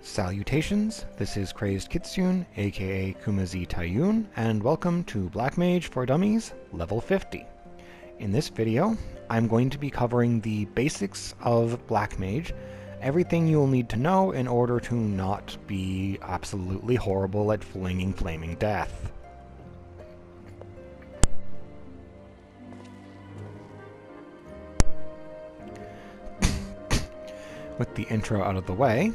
Salutations, this is Crazed Kitsune, aka Khuma'zi Tayuun, and welcome to Black Mage for Dummies, level 50. In this video, I'm going to be covering the basics of Black Mage, everything you'll need to know in order to not be absolutely horrible at flinging flaming death. With the intro out of the way,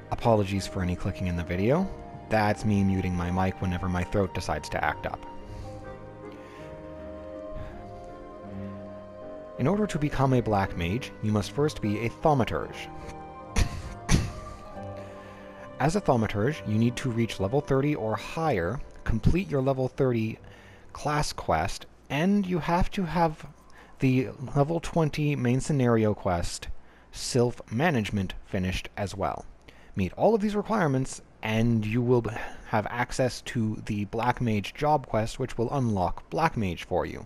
apologies for any clicking in the video. That's me muting my mic whenever my throat decides to act up. In order to become a Black Mage, you must first be a Thaumaturge. As a Thaumaturge, you need to reach level 30 or higher, complete your level 30 class quest, and you have to have the level 20 main scenario quest, Sylph Management, finished as well. Meet all of these requirements, and you will have access to the Black Mage job quest, which will unlock Black Mage for you.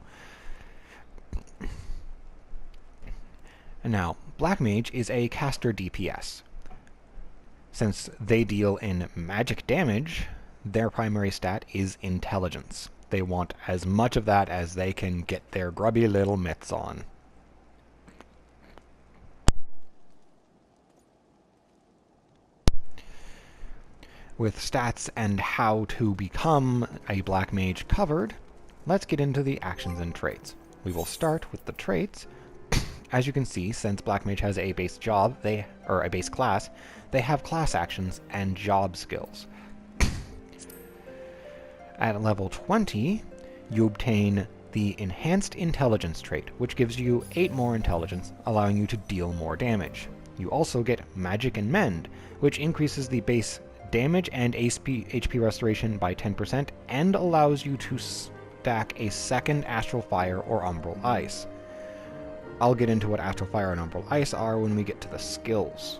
And now, Black Mage is a caster DPS. Since they deal in magic damage, their primary stat is intelligence. They want as much of that as they can get their grubby little mitts on. With stats and how to become a Black Mage covered, let's get into the actions and traits. We will start with the traits. As you can see, since Black Mage has a base job, a base class, they have class actions and job skills. At level 20, you obtain the Enhanced Intelligence trait, which gives you 8 more intelligence, allowing you to deal more damage. You also get Magic and Mend, which increases the base damage and HP restoration by 10% and allows you to stack a second Astral Fire or Umbral Ice. I'll get into what Astral Fire and Umbral Ice are when we get to the skills.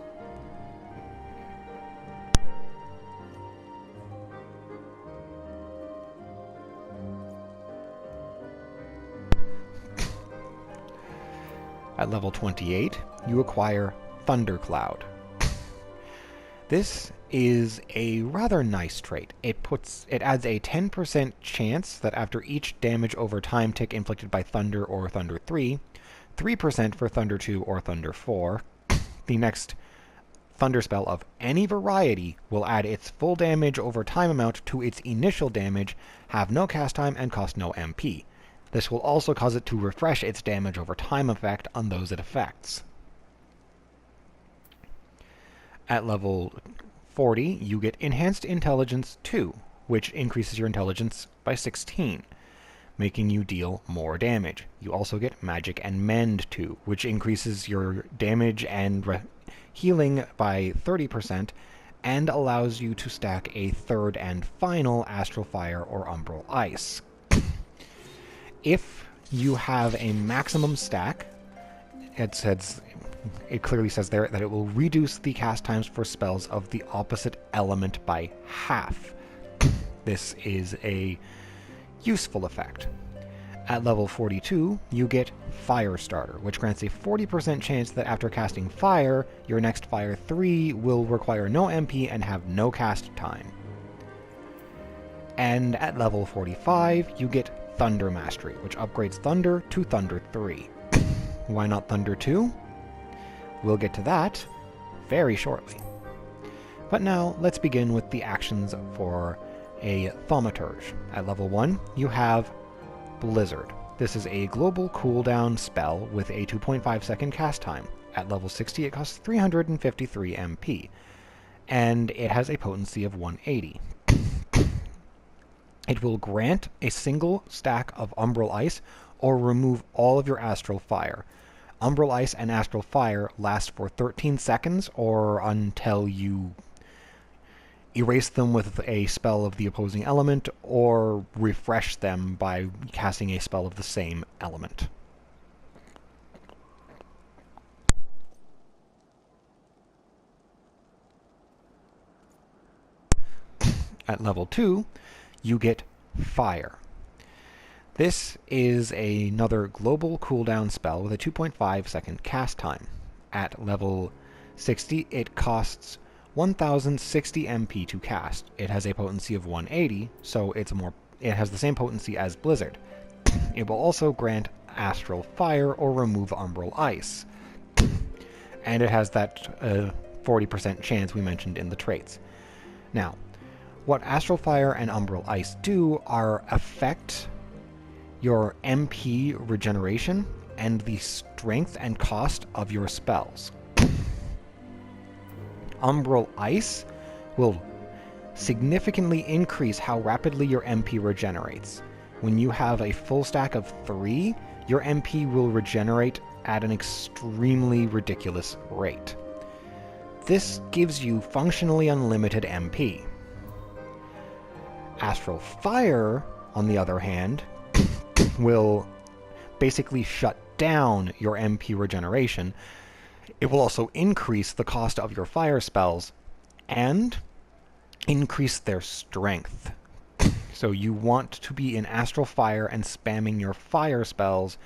At level 28, you acquire Thundercloud. This is a rather nice trait. It adds a 10% chance that after each damage over time tick inflicted by Thunder or Thunder 3, 3% for Thunder 2 or Thunder 4, the next Thunder spell of any variety will add its full damage over time amount to its initial damage, have no cast time, and cost no MP. This will also cause it to refresh its damage over time effect on those it affects. At level 40, you get Enhanced Intelligence 2, which increases your intelligence by 16, making you deal more damage. You also get Magic and Mend 2, which increases your damage and healing by 30% and allows you to stack a third and final Astral Fire or Umbral Ice. If you have a maximum stack, it clearly says there that it will reduce the cast times for spells of the opposite element by half. This is a useful effect. At level 42, you get Firestarter, which grants a 40% chance that after casting Fire, your next Fire 3 will require no MP and have no cast time. And at level 45, you get Thunder Mastery, which upgrades Thunder to Thunder 3. Why not Thunder 2? We'll get to that very shortly. But now, let's begin with the actions for a Thaumaturge. At level 1, you have Blizzard. This is a global cooldown spell with a 2.5 second cast time. At level 60, it costs 353 MP, and it has a potency of 180. It will grant a single stack of Umbral Ice or remove all of your Astral Fire. Umbral Ice and Astral Fire last for 13 seconds or until you erase them with a spell of the opposing element or refresh them by casting a spell of the same element. At level 2, you get Fire. This is another global cooldown spell with a 2.5 second cast time. At level 60, it costs 1060 MP to cast. It has a potency of 180, so it has the same potency as Blizzard. It will also grant Astral Fire or remove Umbral Ice. And it has that 40% chance we mentioned in the traits. Now, what Astral Fire and Umbral Ice do are affect your MP regeneration and the strength and cost of your spells. Umbral Ice will significantly increase how rapidly your MP regenerates. When you have a full stack of 3, your MP will regenerate at an extremely ridiculous rate. This gives you functionally unlimited MP. Astral Fire, on the other hand, will basically shut down your MP regeneration. It will also increase the cost of your fire spells and increase their strength. So you want to be in Astral Fire and spamming your fire spells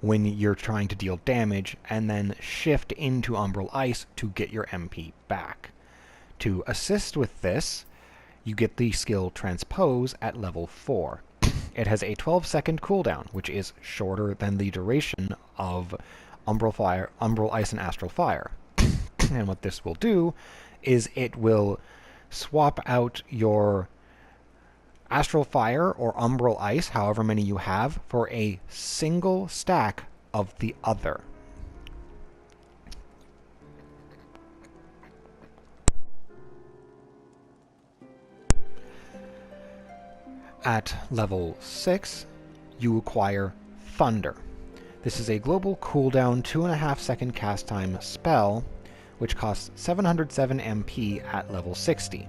when you're trying to deal damage, and then shift into Umbral Ice to get your MP back. To assist with this, you get the skill Transpose at level 4. It has a 12-second cooldown, which is shorter than the duration of Umbral Ice and Astral Fire. And what this will do is it will swap out your Astral Fire or Umbral Ice, however many you have, for a single stack of the other. At level 6, you acquire Thunder. This is a global cooldown 2.5 second cast time spell, which costs 707 MP at level 60.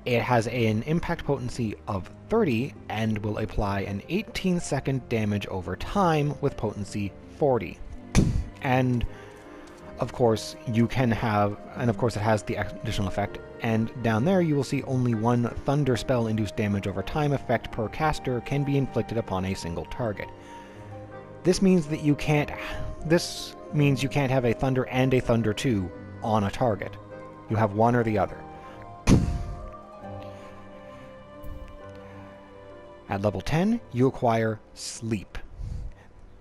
It has an impact potency of 30 and will apply an 18-second damage over time with potency 40. And of course, it has the additional effect, and down there you will see only one Thunder spell induced damage over time effect per caster can be inflicted upon a single target. This means you can't have a Thunder and a Thunder 2 on a target. You have one or the other. At level 10, you acquire Sleep.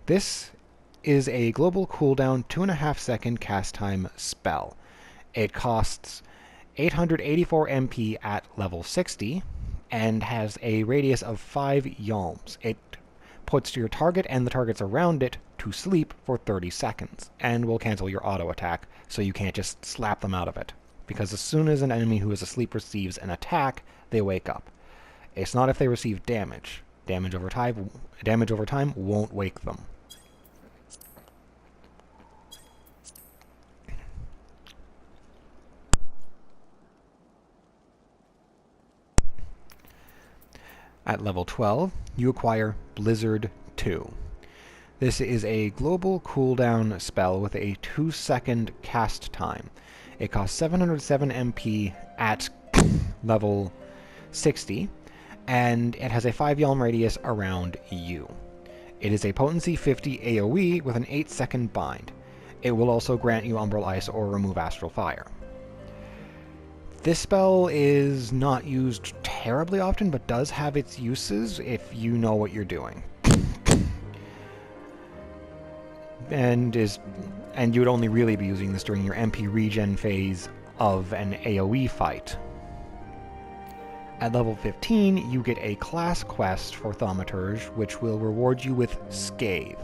This is a global cooldown 2.5 second cast time spell. It costs 884 MP at level 60 and has a radius of 5 yalms. It puts your target and the targets around it to sleep for 30 seconds and will cancel your auto attack, so you can't just slap them out of it. Because as soon as an enemy who is asleep receives an attack, they wake up. It's not if they receive damage. Damage over time won't wake them. At level 12, you acquire Blizzard 2. This is a global cooldown spell with a 2-second cast time. It costs 707 MP at level 60, and it has a 5 yalm radius around you. It is a potency 50 AoE with an 8-second bind. It will also grant you Umbral Ice or remove Astral Fire. This spell is not used terribly often, but does have its uses if you know what you're doing. And you would only really be using this during your MP regen phase of an AoE fight. At level 15, you get a class quest for Thaumaturge, which will reward you with Scathe.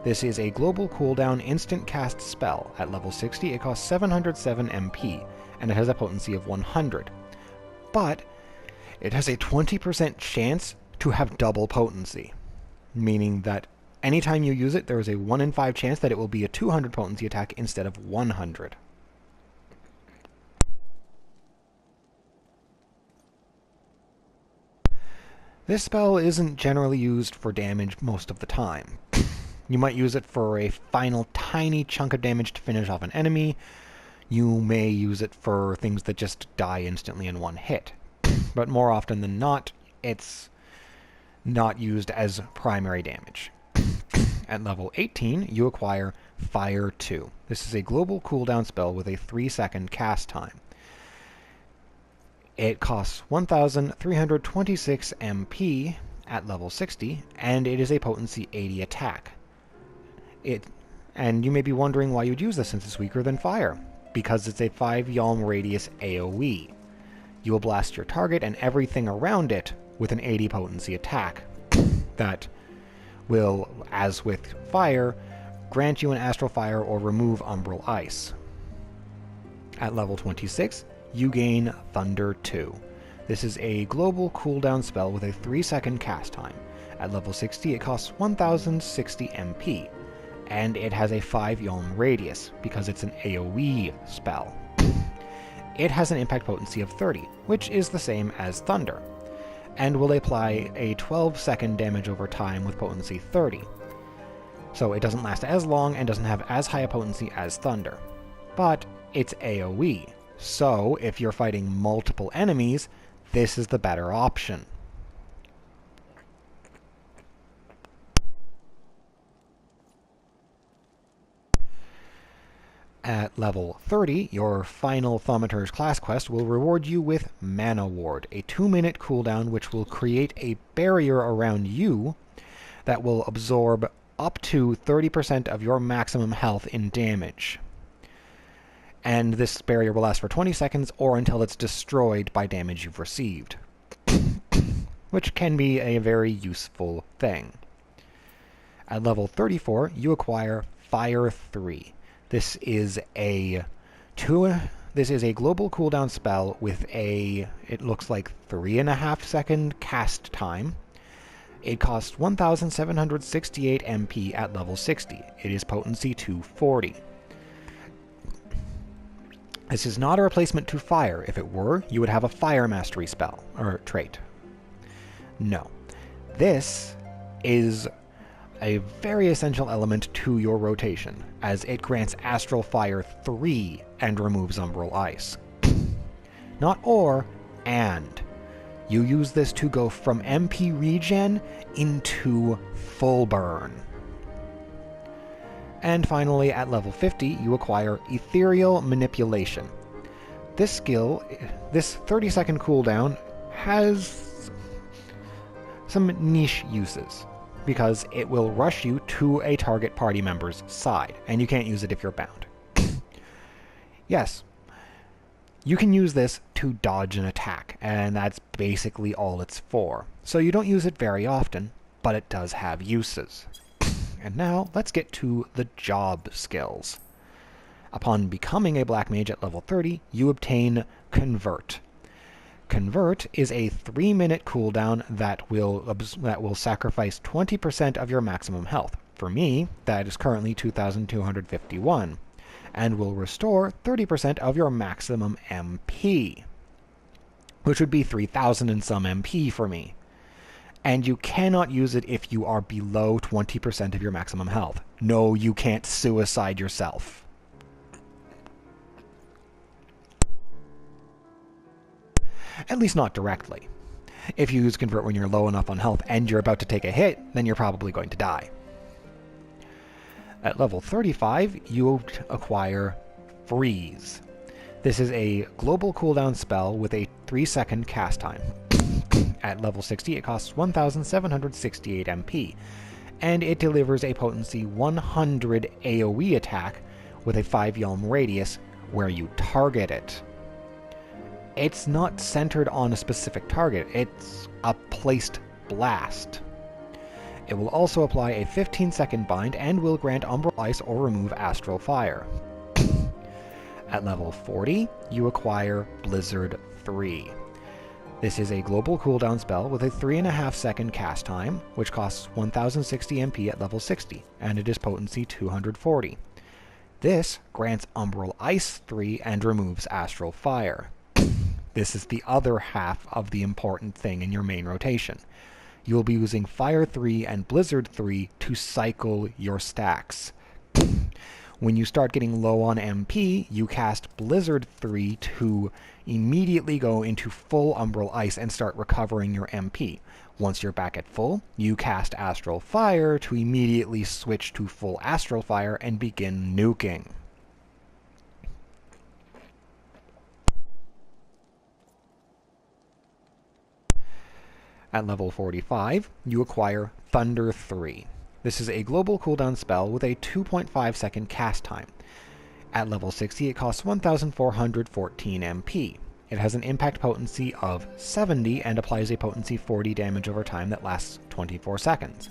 This is a global cooldown instant cast spell. At level 60, it costs 707 MP, and it has a potency of 100. But it has a 20% chance to have double potency, meaning that anytime you use it, there is a 1 in 5 chance that it will be a 200 potency attack instead of 100. This spell isn't generally used for damage most of the time. You might use it for a final tiny chunk of damage to finish off an enemy. You may use it for things that just die instantly in one hit. But more often than not, it's not used as primary damage. At level 18, you acquire Fire 2. This is a global cooldown spell with a 3-second cast time. It costs 1,326 MP at level 60, and it is a potency 80 attack. And you may be wondering why you'd use this since it's weaker than fire. Because it's a 5 Yalm radius AoE. You will blast your target and everything around it with an 80 potency attack that will, as with fire, grant you an astral fire or remove umbral ice. At level 26, you gain Thunder 2. This is a global cooldown spell with a 3-second cast time. At level 60, it costs 1,060 MP, and it has a 5 Yalm radius, because it's an AoE spell. It has an impact potency of 30, which is the same as Thunder, and will apply a 12-second damage over time with potency 30. So it doesn't last as long and doesn't have as high a potency as Thunder. But it's AoE, so if you're fighting multiple enemies, this is the better option. At level 30, your final Thaumaturge class quest will reward you with Mana Ward, a 2-minute cooldown which will create a barrier around you that will absorb up to 30% of your maximum health in damage. And this barrier will last for 20 seconds or until it's destroyed by damage you've received, which can be a very useful thing. At level 34, you acquire Fire 3. This is a global cooldown spell with it looks like 3.5 second cast time. It costs 1,768 MP at level 60. It is potency 240. This is not a replacement to fire. If it were, you would have a fire mastery spell, or trait. No. This is a very essential element to your rotation, as it grants Astral Fire 3 and removes Umbral Ice. Not or, and. You use this to go from MP regen into full burn. And finally, at level 50, you acquire Aetherial Manipulation. This skill, this 30-second cooldown, has some niche uses, because it will rush you to a target party member's side, and you can't use it if you're bound. Yes, you can use this to dodge an attack, and that's basically all it's for. So you don't use it very often, but it does have uses. And now, let's get to the job skills. Upon becoming a Black Mage at level 30, you obtain Convert. Convert is a 3-minute cooldown that will sacrifice 20% of your maximum health. For me, that is currently 2,251, and will restore 30% of your maximum MP, which would be 3,000 and some MP for me. And you cannot use it if you are below 20% of your maximum health. No, you can't suicide yourself. At least not directly. If you use Convert when you're low enough on health and you're about to take a hit, then you're probably going to die. At level 35, you acquire Freeze. This is a global cooldown spell with a 3-second cast time. At level 60, it costs 1,768 MP, and it delivers a potency 100 AoE attack with a 5 Yalm radius where you target it. It's not centered on a specific target, it's a placed blast. It will also apply a 15-second bind and will grant Umbral Ice or remove Astral Fire. At level 40, you acquire Blizzard 3. This is a global cooldown spell with a 3.5-second cast time, which costs 1,060 MP at level 60, and it is potency 240. This grants Umbral Ice 3 and removes Astral Fire. This is the other half of the important thing in your main rotation. You will be using Fire 3 and Blizzard 3 to cycle your stacks. When you start getting low on MP, you cast Blizzard 3 to immediately go into full Umbral Ice and start recovering your MP. Once you're back at full, you cast Astral Fire to immediately switch to full Astral Fire and begin nuking. At level 45, you acquire Thunder 3. This is a global cooldown spell with a 2.5 second cast time. At level 60, it costs 1,414 MP. It has an impact potency of 70 and applies a potency 40 damage over time that lasts 24 seconds.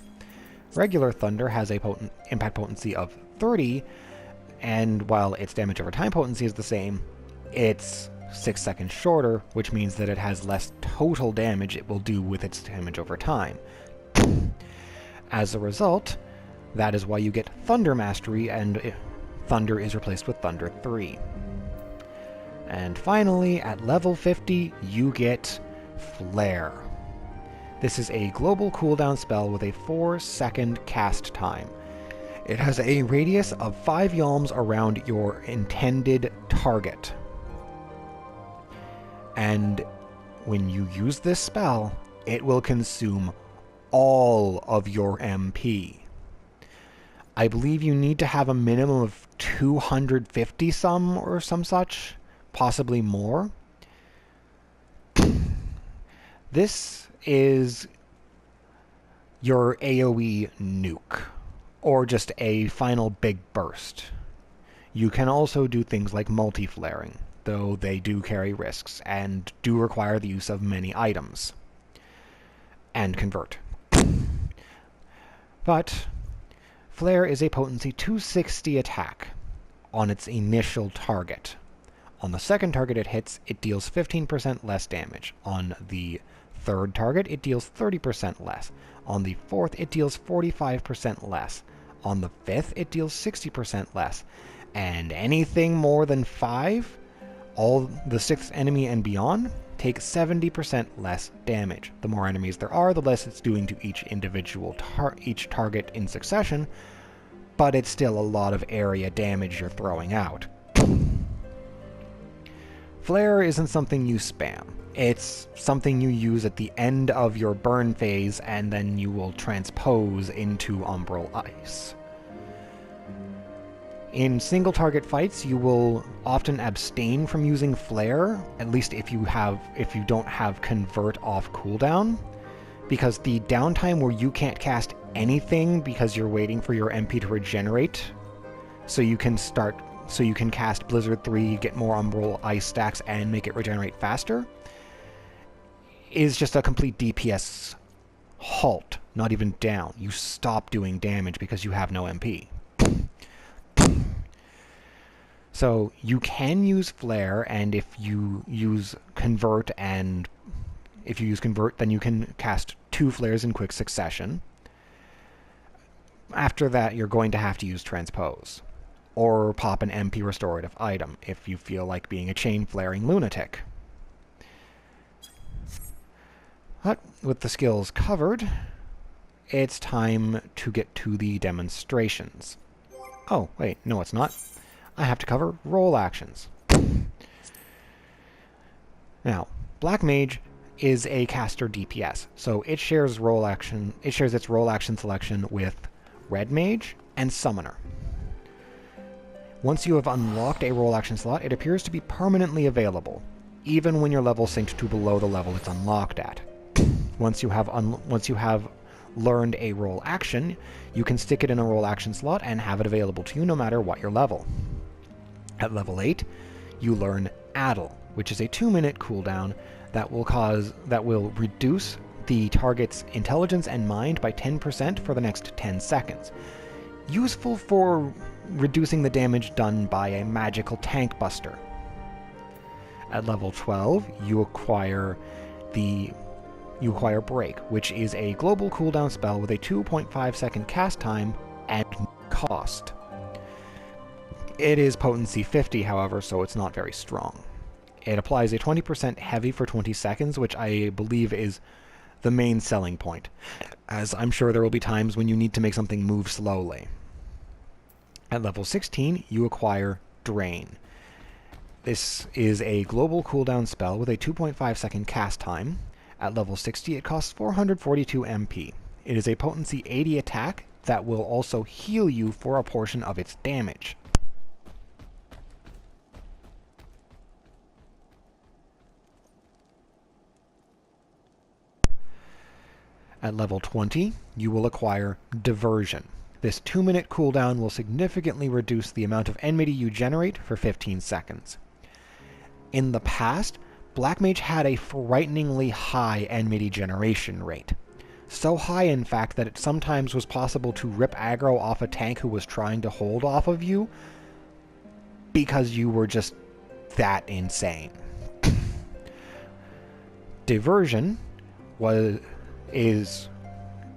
Regular Thunder has a impact potency of 30, and while its damage over time potency is the same, it's 6 seconds shorter, which means that it has less total damage it will do with its damage over time. As a result, that is why you get Thunder Mastery, and Thunder is replaced with Thunder 3. And finally, at level 50, you get Flare. This is a global cooldown spell with a 4-second cast time. It has a radius of 5 yalms around your intended target. And when you use this spell, it will consume all of your MP. I believe you need to have a minimum of 250 some or some such, possibly more. This is your AoE nuke, or just a final big burst. You can also do things like multi-flaring, though they do carry risks, and do require the use of many items. And convert. But Flare is a potency 260 attack on its initial target. On the second target it hits, it deals 15% less damage. On the third target, it deals 30% less. On the fourth, it deals 45% less. On the fifth, it deals 60% less. And anything more than 5, all the sixth enemy and beyond, take 70% less damage. The more enemies there are, the less it's doing to each individual each target in succession, but it's still a lot of area damage you're throwing out. Flare isn't something you spam. It's something you use at the end of your burn phase, and then you will transpose into Umbral Ice. In single target fights, you will often abstain from using Flare, at least if you don't have Convert off cooldown, because the downtime where you can't cast anything because you're waiting for your MP to regenerate, so you can cast Blizzard 3, get more Umbral Ice stacks, and make it regenerate faster, is just a complete DPS halt, not even down. You stop doing damage because you have no MP. So you can use Flare, and if you use Convert, then you can cast 2 Flares in quick succession. After that, you're going to have to use Transpose, or pop an MP restorative item if you feel like being a chain-flaring lunatic. But with the skills covered, it's time to get to the demonstrations. Oh, wait, no it's not. I have to cover role actions. Now, Black Mage is a caster DPS, so it shares its role action selection with Red Mage and Summoner. Once you have unlocked a role action slot, it appears to be permanently available, even when your level synced to below the level it's unlocked at. Once you have learned a role action, you can stick it in a role action slot and have it available to you no matter what your level. At level 8, you learn Addle, which is a 2-minute cooldown that will reduce the target's intelligence and mind by 10% for the next 10 seconds. Useful for reducing the damage done by a magical tank buster. At level 12, you acquire Break, which is a global cooldown spell with a 2.5 second cast time and cost. It is potency 50, however, so it's not very strong. It applies a 20% heavy for 20 seconds, which I believe is the main selling point, as I'm sure there will be times when you need to make something move slowly. At level 16, you acquire Drain. This is a global cooldown spell with a 2.5 second cast time. At level 60, it costs 442 MP. It is a potency 80 attack that will also heal you for a portion of its damage. At level 20, you will acquire Diversion. This 2-minute cooldown will significantly reduce the amount of enmity you generate for 15 seconds. In the past, Black Mage had a frighteningly high enmity generation rate. So high, in fact, that it sometimes was possible to rip aggro off a tank who was trying to hold off of you because you were just that insane. Diversion is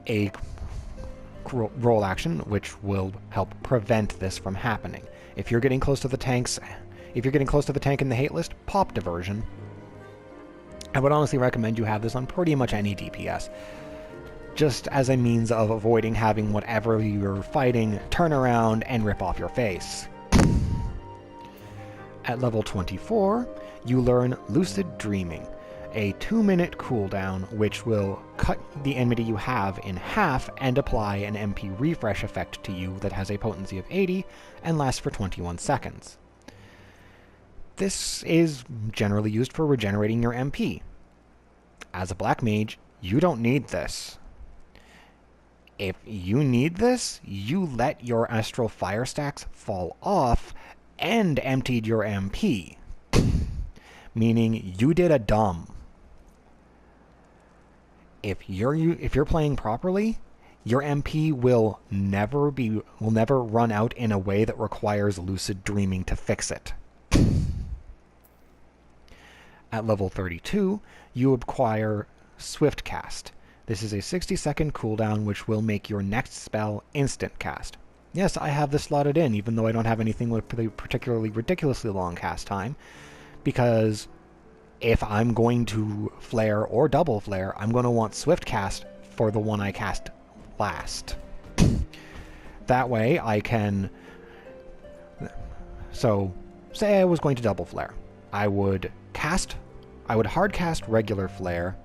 a roll action which will help prevent this from happening. If you're getting close to the tank in the hate list, pop Diversion. I would honestly recommend you have this on pretty much any DPS, just as a means of avoiding having whatever you're fighting turn around and rip off your face. At level 24, you learn Lucid Dreaming, a 2-minute cooldown which will cut the enmity you have in half and apply an MP refresh effect to you that has a potency of 80 and lasts for 21 seconds. This is generally used for regenerating your MP. As a Black Mage, you don't need this. If you need this, you let your Astral Fire stacks fall off and emptied your MP. Meaning you did a dumb. If you're playing properly, your MP will never run out in a way that requires Lucid Dreaming to fix it. At level 32, you acquire Swift Cast. This is a 60-second cooldown which will make your next spell instant cast. Yes, I have this slotted in, even though I don't have anything with a particularly ridiculously long cast time, because if I'm going to flare or double flare, I'm going to want Swift Cast for the one I cast last. That way I can... So, say I was going to double flare. I would hard cast regular flare,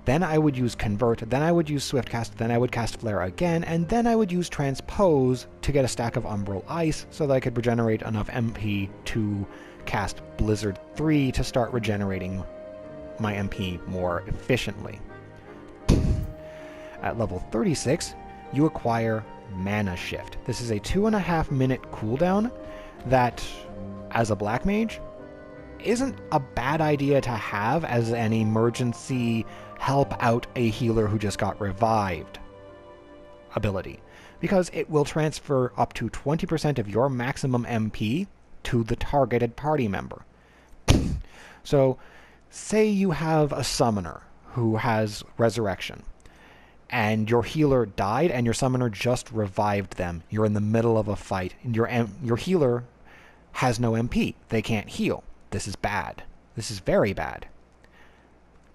then I would use Convert, then I would use Swift Cast, then I would cast Flare again, and then I would use Transpose to get a stack of Umbral Ice so that I could regenerate enough MP to cast Blizzard 3 to start regenerating my MP more efficiently. At level 36, you acquire Mana Shift. This is a 2.5-minute cooldown that, as a Black Mage, isn't a bad idea to have as an emergency help out a healer who just got revived ability, because it will transfer up to 20% of your maximum MP to the targeted party member. So, say you have a summoner who has resurrection, and your healer died and your summoner just revived them. You're in the middle of a fight, and your healer has no MP. They can't heal. This is bad. This is very bad.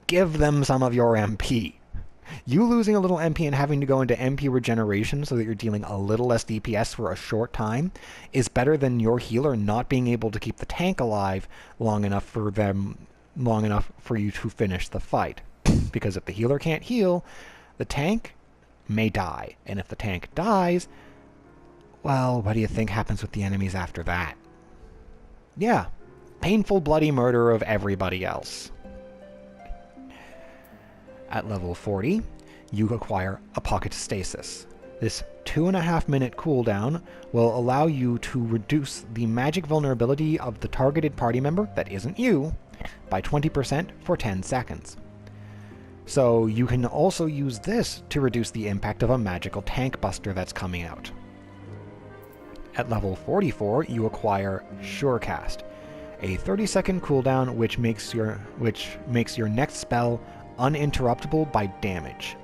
Give them some of your MP. You losing a little MP and having to go into MP regeneration so that you're dealing a little less DPS for a short time is better than your healer not being able to keep the tank alive long enough for you to finish the fight. Because if the healer can't heal, the tank may die. And if the tank dies, well, what do you think happens with the enemies after that? Yeah, painful bloody murder of everybody else. At level 40, you acquire a Pocket Stasis. This 2.5-minute cooldown will allow you to reduce the magic vulnerability of the targeted party member, that isn't you, by 20% for 10 seconds. So you can also use this to reduce the impact of a magical tank buster that's coming out. At level 44, you acquire Surecast, a 30-second cooldown which makes your next spell uninterruptible by damage.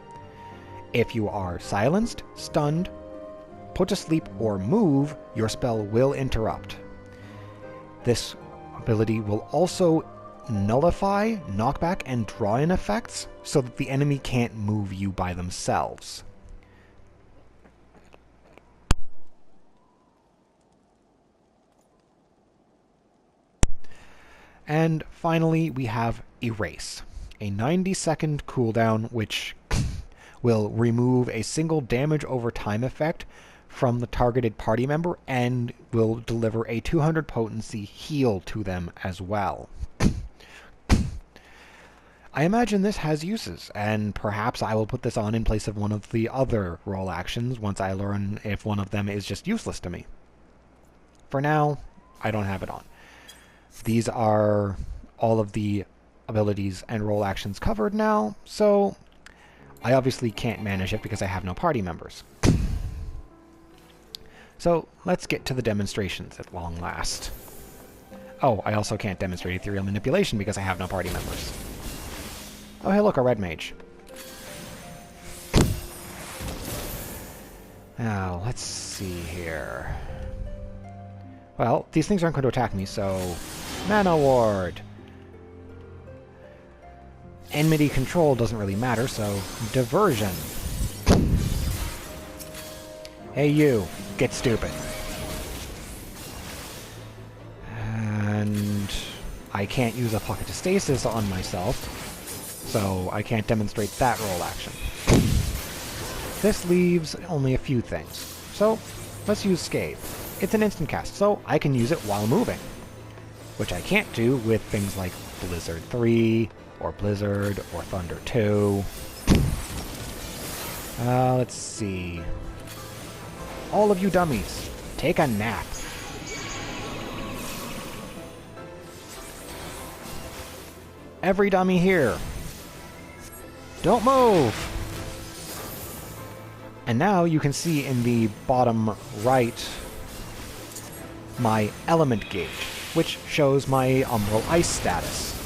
If you are silenced, stunned, put to sleep, or move, your spell will interrupt. This ability will also nullify, knockback, and draw-in effects so that the enemy can't move you by themselves. And finally, we have Erase, a 90-second cooldown which will remove a single damage over time effect from the targeted party member and will deliver a 200 potency heal to them as well. I imagine this has uses, and perhaps I will put this on in place of one of the other role actions once I learn if one of them is just useless to me. For now, I don't have it on. These are all of the abilities and role actions covered now, so I obviously can't manage it because I have no party members. So let's get to the demonstrations at long last. Oh, I also can't demonstrate Aetherial Manipulation because I have no party members. Oh, hey, look, a red mage. Now, let's see here. Well, these things aren't going to attack me, so... Mana Ward! Enmity control doesn't really matter, so... Diversion. Hey, you. Get stupid. And... I can't use a Pocket of Stasis on myself, so I can't demonstrate that role action. This leaves only a few things. So, let's use Scathe. It's an instant cast, so I can use it while moving, which I can't do with things like Blizzard 3, or Blizzard, or Thunder 2. Let's see. All of you dummies, take a nap. Every dummy here. Don't move! And now you can see in the bottom right my element gauge, which shows my Umbral Ice status.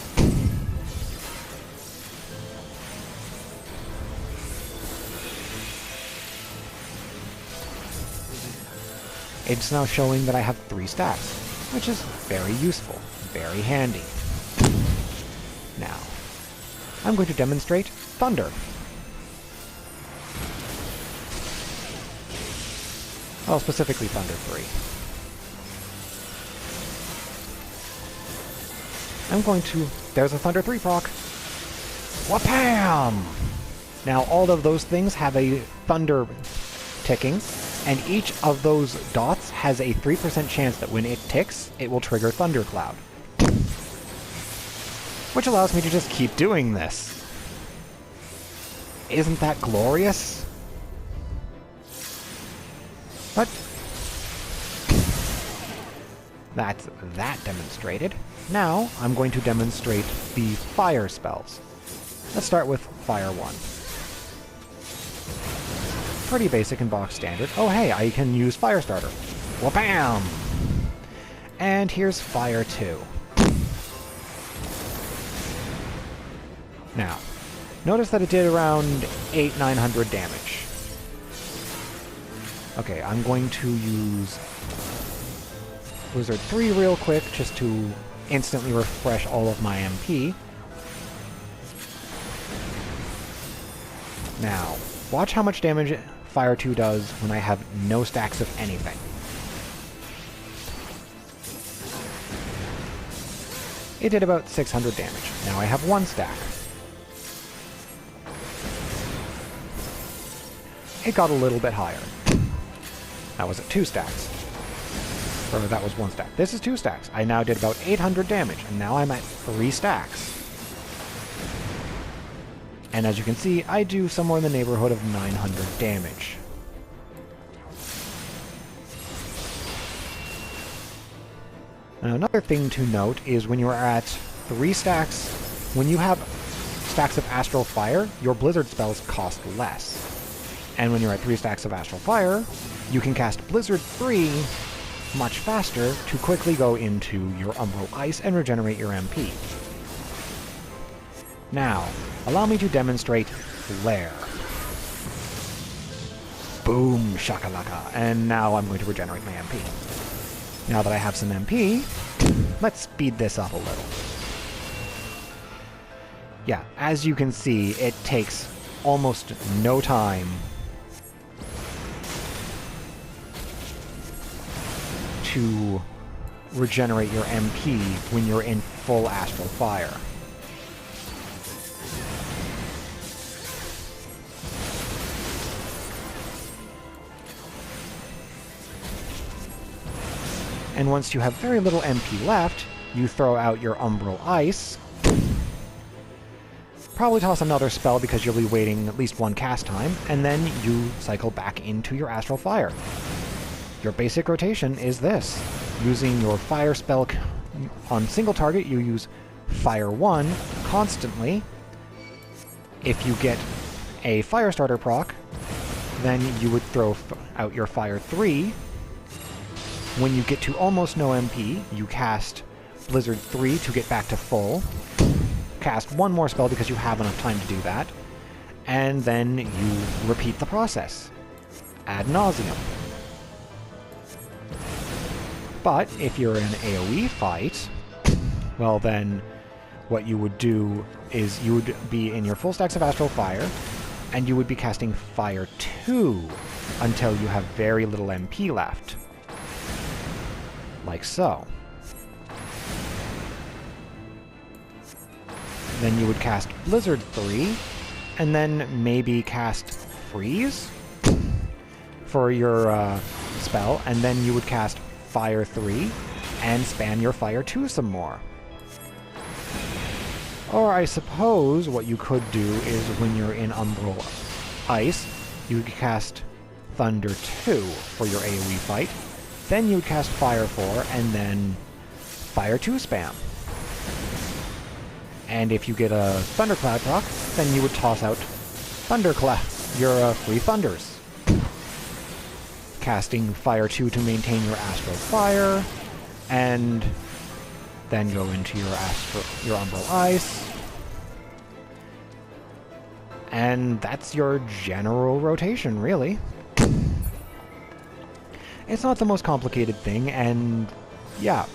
It's now showing that I have 3 stacks, which is very useful, very handy. Now, I'm going to demonstrate Thunder. Well, specifically Thunder 3. I'm going to... There's a Thunder 3 proc! Whapam! Now, all of those things have a Thunder ticking, and each of those dots has a 3% chance that when it ticks, it will trigger Thundercloud. Which allows me to just keep doing this. Isn't that glorious? But that's that demonstrated. Now I'm going to demonstrate the fire spells. Let's start with Fire 1. Pretty basic and box standard. Oh hey, I can use Firestarter. Wha-bam! And here's Fire 2. Now, notice that it did around 800-900 damage. Okay, I'm going to use Blizzard 3 real quick, just to instantly refresh all of my MP. Now, watch how much damage Fire 2 does when I have no stacks of anything. It did about 600 damage. Now I have 1 stack. It got a little bit higher. That was at 2 stacks. Or that was 1 stack. This is 2 stacks. I now did about 800 damage, and now I'm at 3 stacks. And as you can see, I do somewhere in the neighborhood of 900 damage. Now, another thing to note is when you are at 3 stacks, when you have stacks of Astral Fire, your Blizzard spells cost less. And when you're at 3 stacks of Astral Fire, you can cast Blizzard 3 much faster to quickly go into your Umbral Ice and regenerate your MP. Now, allow me to demonstrate Flare. Boom, shakalaka. And now I'm going to regenerate my MP. Now that I have some MP, let's speed this up a little. Yeah, as you can see, it takes almost no time to regenerate your MP when you're in full Astral Fire. And once you have very little MP left, you throw out your Umbral Ice, probably toss another spell because you'll be waiting at least one cast time, and then you cycle back into your Astral Fire. Your basic rotation is this. Using your fire spell on single target, you use Fire 1 constantly. If you get a Firestarter proc, then you would throw out your Fire 3. When you get to almost no MP, you cast Blizzard 3 to get back to full. Cast one more spell because you have enough time to do that. And then you repeat the process ad nauseum. But if you're in an AoE fight, well then what you would do is you would be in your full stacks of Astral Fire, and you would be casting Fire 2 until you have very little MP left. Like so. Then you would cast Blizzard 3, and then maybe cast Freeze for your spell, and then you would cast Fire 3 and spam your Fire 2 some more. Or I suppose what you could do is when you're in Umbral Ice, you could cast Thunder 2 for your AoE fight, then you would cast Fire 4 and then Fire 2 spam. And if you get a Thundercloud proc, then you would toss out Thundercloud, your free Thunders. Casting Fire 2 to maintain your Astral Fire, and then go into your Umbral Ice. And that's your general rotation, really. It's not the most complicated thing, and yeah.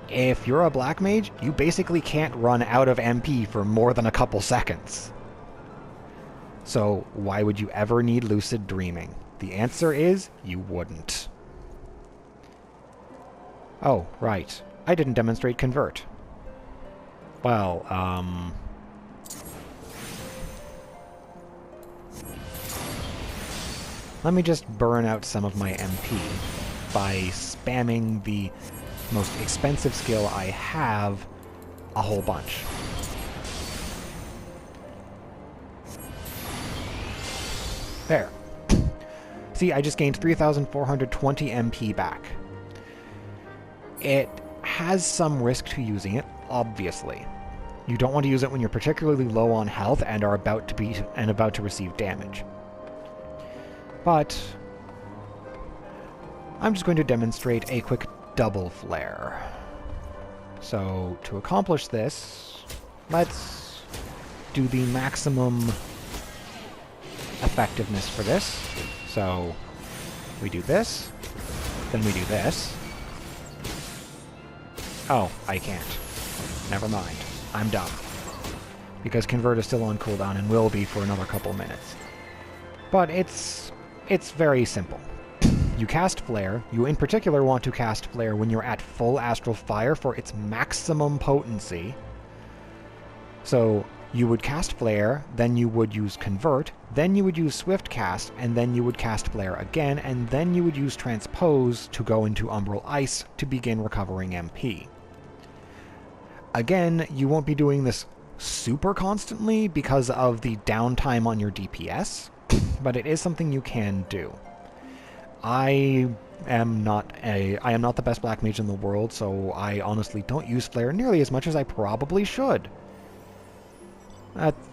If you're a Black Mage, you basically can't run out of MP for more than a couple seconds. So why would you ever need Lucid Dreaming? The answer is, you wouldn't. Oh, right. I didn't demonstrate Convert. Well, let me just burn out some of my MP by spamming the most expensive skill I have a whole bunch. There. See, I just gained 3,420 MP back. It has some risk to using it, obviously. You don't want to use it when you're particularly low on health and are about to receive damage. But I'm just going to demonstrate a quick double flare. So to accomplish this, let's do the maximum effectiveness for this. So we do this, then we do this. Oh, I can't. Never mind. I'm dumb. Because Convert is still on cooldown and will be for another couple minutes. But it's very simple. You cast Flare. You in particular want to cast Flare when you're at full Astral Fire for its maximum potency. So you would cast Flare, then you would use Convert, then you would use Swift Cast, and then you would cast Flare again, and then you would use Transpose to go into Umbral Ice to begin recovering MP. Again, you won't be doing this super constantly because of the downtime on your DPS, but it is something you can do. I am not the best Black Mage in the world, so I honestly don't use Flare nearly as much as I probably should.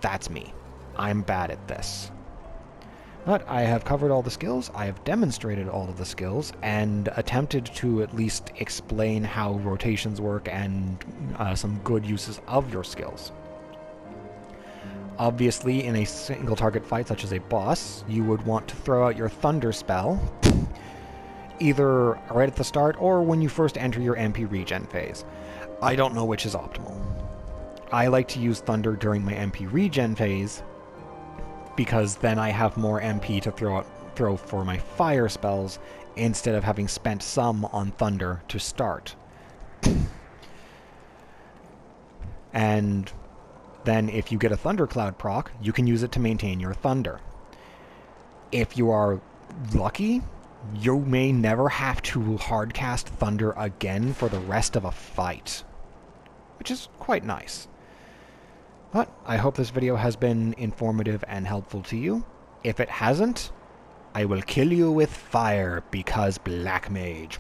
That's me. I'm bad at this. But I have covered all the skills, I have demonstrated all of the skills, and attempted to at least explain how rotations work and some good uses of your skills. Obviously, in a single target fight such as a boss, you would want to throw out your Thunder spell, either right at the start or when you first enter your MP regen phase. I don't know which is optimal. I like to use Thunder during my MP regen phase, because then I have more MP to throw for my fire spells, instead of having spent some on Thunder to start. And then if you get a Thundercloud proc, you can use it to maintain your Thunder. If you are lucky, you may never have to hardcast Thunder again for the rest of a fight, which is quite nice. But I hope this video has been informative and helpful to you. If it hasn't, I will kill you with fire because Black Mage.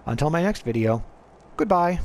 Until my next video, goodbye.